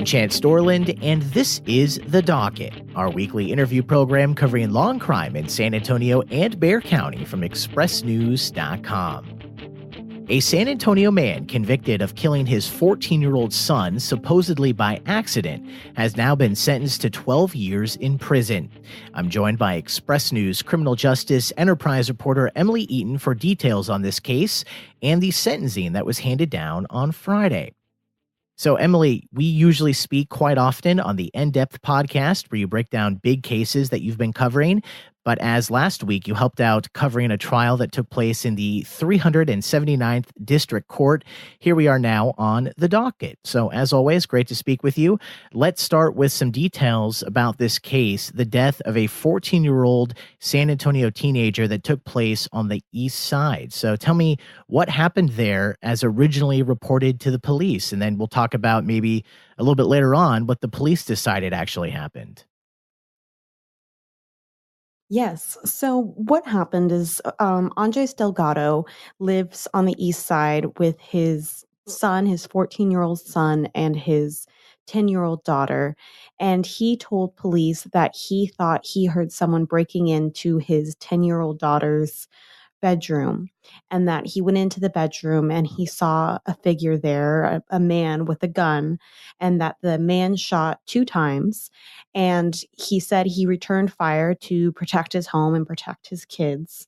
I'm Chance Dorland, and this is The Docket, our weekly interview program covering law and crime in San Antonio and Bexar County from ExpressNews.com. A San Antonio man convicted of killing his 14-year-old son, supposedly by accident, has now been sentenced to 12 years in prison. I'm joined by Express News criminal justice enterprise reporter Emily Eaton for details on this case and the sentencing that was handed down on Friday. So, Emily, we usually speak quite often on the In-Depth podcast where you break down big cases that you've been covering. But as last week, you helped out covering a trial that took place in the 379th District Court. Here we are now on The Docket. So, as always, great to speak with you. Let's start with some details about this case, the death of a 14-year-old San Antonio teenager that took place on the east side. So tell me what happened there as originally reported to the police, and then we'll talk about maybe a little bit later on what the police decided actually happened. Yes. So what happened is Andres Delgado lives on the east side with his son, his 14-year-old son, and his 10-year-old daughter. And he told police that he thought he heard someone breaking into his 10-year-old daughter's bedroom, and that he went into the bedroom and he saw a figure there, a man with a gun, and that the man shot 2 times. And he said he returned fire to protect his home and protect his kids.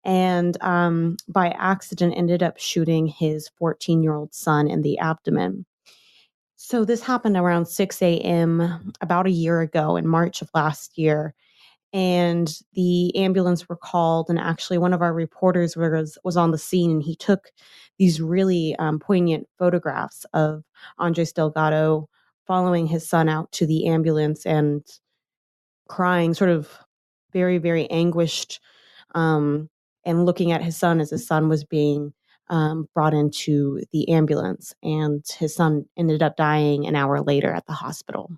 And by accident ended up shooting his 14-year-old son in the abdomen. So this happened around 6 a.m. about a year ago in March of last year. And the ambulance were called, and actually one of our reporters was on the scene, and he took these really poignant photographs of Andres Delgado following his son out to the ambulance and crying, sort of very, very anguished, and looking at his son as his son was being brought into the ambulance. And his son ended up dying an hour later at the hospital.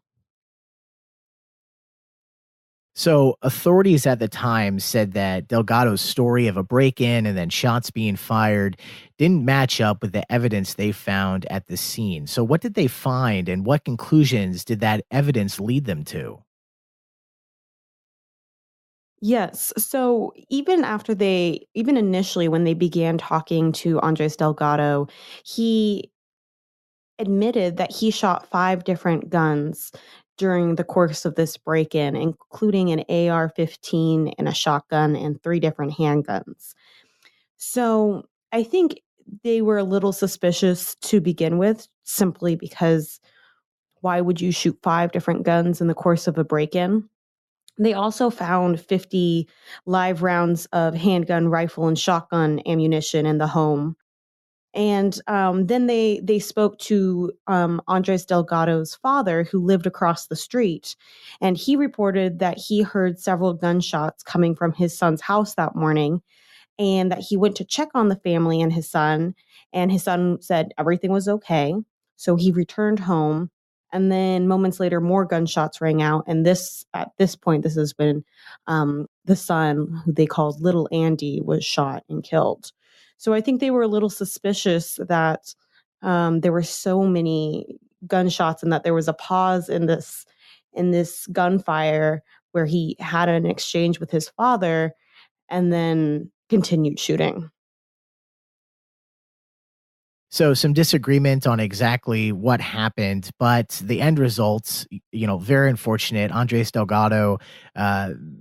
So authorities at the time said that Delgado's story of a break-in and then shots being fired didn't match up with the evidence they found at the scene. So what did they find, and what conclusions did that evidence lead them to? Yes. So even initially when they began talking to Andres Delgado, he admitted that he shot 5 different guns during the course of this break-in, including an AR-15 and a shotgun and 3 different handguns. So I think they were a little suspicious to begin with, simply because why would you shoot 5 different guns in the course of a break-in? They also found 50 live rounds of handgun, rifle, and shotgun ammunition in the home. And then they spoke to Andres Delgado's father, who lived across the street, and he reported that he heard several gunshots coming from his son's house that morning, and that he went to check on the family and his son said everything was okay. So he returned home, and then moments later, more gunshots rang out. And at this point, this has been the son, who they called Little Andy, was shot and killed. So I think they were a little suspicious that there were so many gunshots, and that there was a pause in this gunfire where he had an exchange with his father and then continued shooting. So some disagreement on exactly what happened, but the end results, very unfortunate. Andres Delgado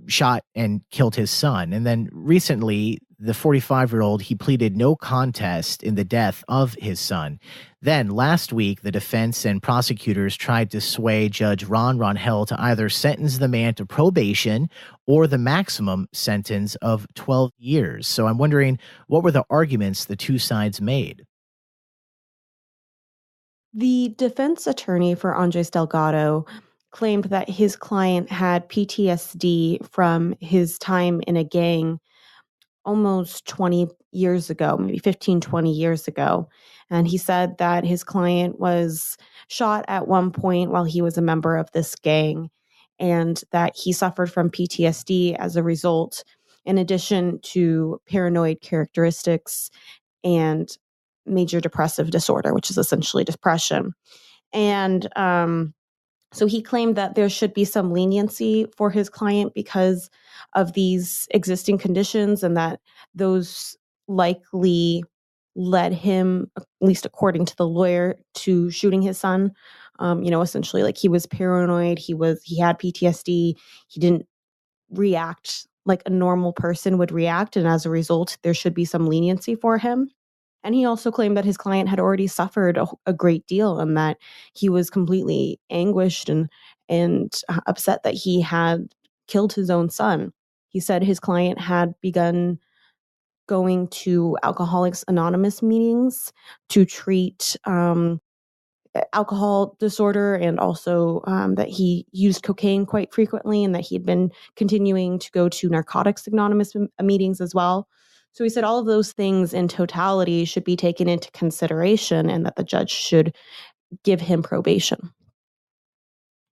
shot and killed his son. And then recently, the 45-year-old, he pleaded no contest in the death of his son. Then last week, the defense and prosecutors tried to sway Judge Ron Ronhell to either sentence the man to probation or the maximum sentence of 12 years. So I'm wondering, what were the arguments the two sides made? The defense attorney for Andres Delgado claimed that his client had PTSD from his time in a gang almost 20 years ago, maybe 15, 20 years ago. And he said that his client was shot at one point while he was a member of this gang, and that he suffered from PTSD as a result, in addition to paranoid characteristics and major depressive disorder, which is essentially depression. And so he claimed that there should be some leniency for his client because of these existing conditions, and that those likely led him, at least according to the lawyer, to shooting his son. Essentially, like, he was paranoid, he had PTSD, he didn't react like a normal person would react, and as a result, there should be some leniency for him. And he also claimed that his client had already suffered a great deal, and that he was completely anguished and upset that he had killed his own son. He said his client had begun going to Alcoholics Anonymous meetings to treat alcohol disorder, and also that he used cocaine quite frequently, and that he had been continuing to go to Narcotics Anonymous meetings as well. So he said all of those things in totality should be taken into consideration, and that the judge should give him probation.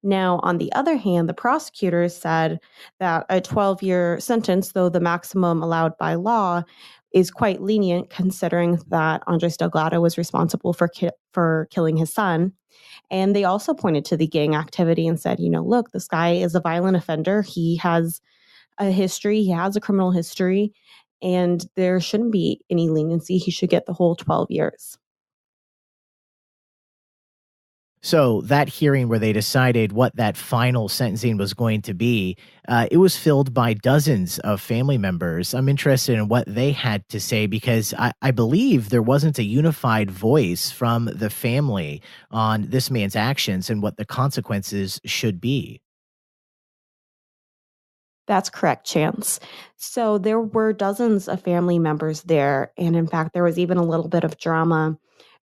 Now, on the other hand, the prosecutors said that a 12-year sentence, though the maximum allowed by law, is quite lenient, considering that Andres Delgado was responsible for killing his son. And they also pointed to the gang activity and said, look, this guy is a violent offender. He has a history, he has a criminal history, and there shouldn't be any leniency. He should get the whole 12 years. So that hearing where they decided what that final sentencing was going to be, it was filled by dozens of family members. I'm interested in what they had to say, because I believe there wasn't a unified voice from the family on this man's actions and what the consequences should be. That's correct, Chance. So there were dozens of family members there. And in fact, there was even a little bit of drama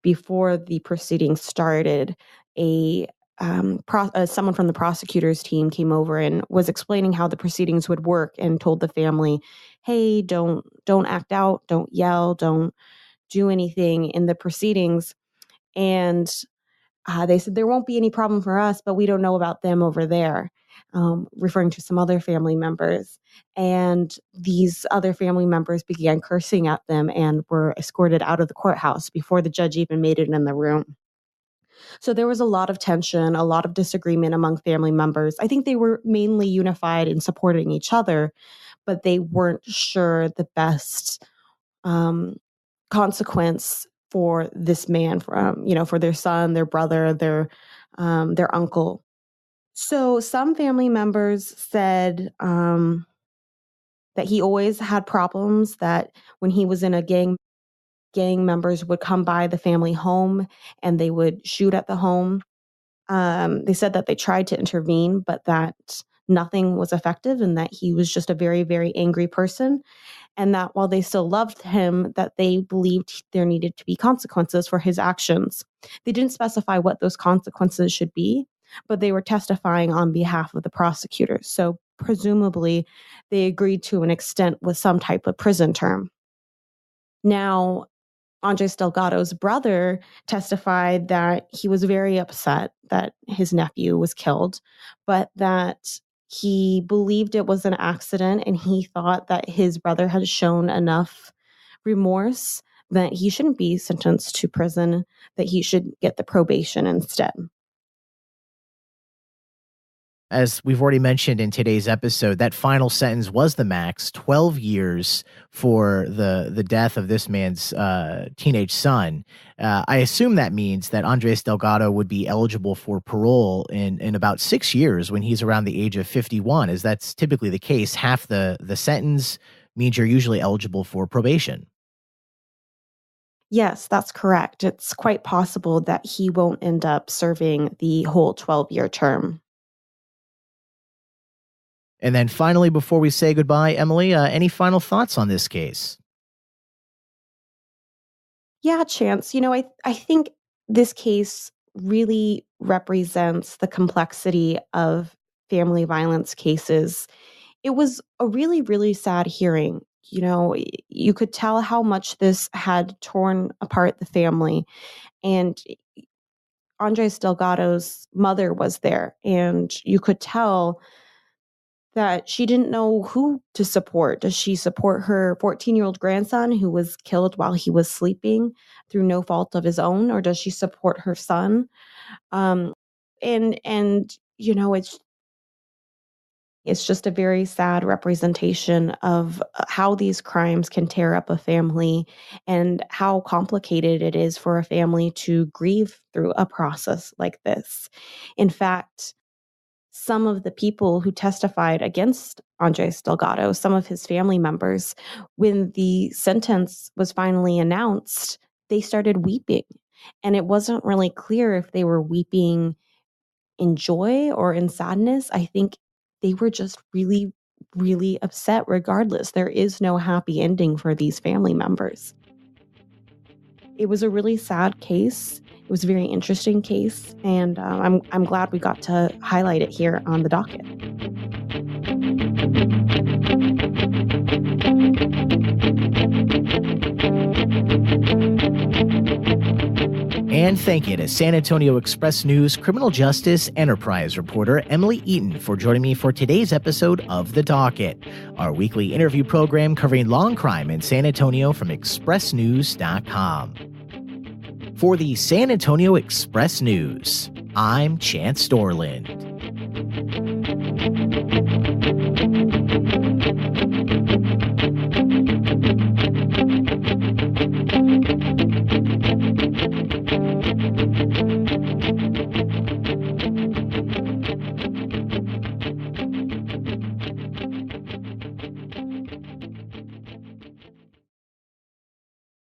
before the proceedings started. Someone from the prosecutor's team came over and was explaining how the proceedings would work, and told the family, "Hey, don't act out, don't yell, don't do anything in the proceedings." And they said there won't be any problem for us, but we don't know about them over there, referring to some other family members. And these other family members began cursing at them and were escorted out of the courthouse before the judge even made it in the room. So there was a lot of tension, a lot of disagreement among family members. I think they were mainly unified in supporting each other, but they weren't sure the best consequence for this man, for their son, their brother, their uncle. So some family members said that he always had problems. That when he was in a gang members would come by the family home and they would shoot at the home. They said that they tried to intervene, but that nothing was effective, and that he was just a very, very angry person. And that while they still loved him, that they believed there needed to be consequences for his actions. They didn't specify what those consequences should be, but they were testifying on behalf of the prosecutors. So presumably they agreed to an extent with some type of prison term. Now, Andres Delgado's brother testified that he was very upset that his nephew was killed, but that he believed it was an accident, and he thought that his brother had shown enough remorse that he shouldn't be sentenced to prison, that he should get the probation instead. As we've already mentioned in today's episode, that final sentence was the max, 12 years for the death of this man's teenage son. I assume that means that Andres Delgado would be eligible for parole in about 6 years, when he's around the age of 51, as that's typically the case. Half the sentence means you're usually eligible for probation. Yes, that's correct. It's quite possible that he won't end up serving the whole 12-year term. And then finally, before we say goodbye, Emily, any final thoughts on this case? Yeah, Chance. I think this case really represents the complexity of family violence cases. It was a really, really sad hearing. You could tell how much this had torn apart the family. And Andres Delgado's mother was there, and you could tell that she didn't know who to support. Does she support her 14-year-old grandson who was killed while he was sleeping through no fault of his own, or does she support her son? And you know, it's just a very sad representation of how these crimes can tear up a family and how complicated it is for a family to grieve through a process like this. In fact, some of the people who testified against Andres Delgado, some of his family members, when the sentence was finally announced, they started weeping. And it wasn't really clear if they were weeping in joy or in sadness. I think they were just really, really upset regardless. There is no happy ending for these family members. It was a really sad case. It was a very interesting case, and I'm glad we got to highlight it here on the docket. And thank you to San Antonio Express News criminal justice enterprise reporter Emily Eaton for joining me for today's episode of The Docket, our weekly interview program covering law and crime in San Antonio from expressnews.com. For the San Antonio Express News, I'm Chance Dorland.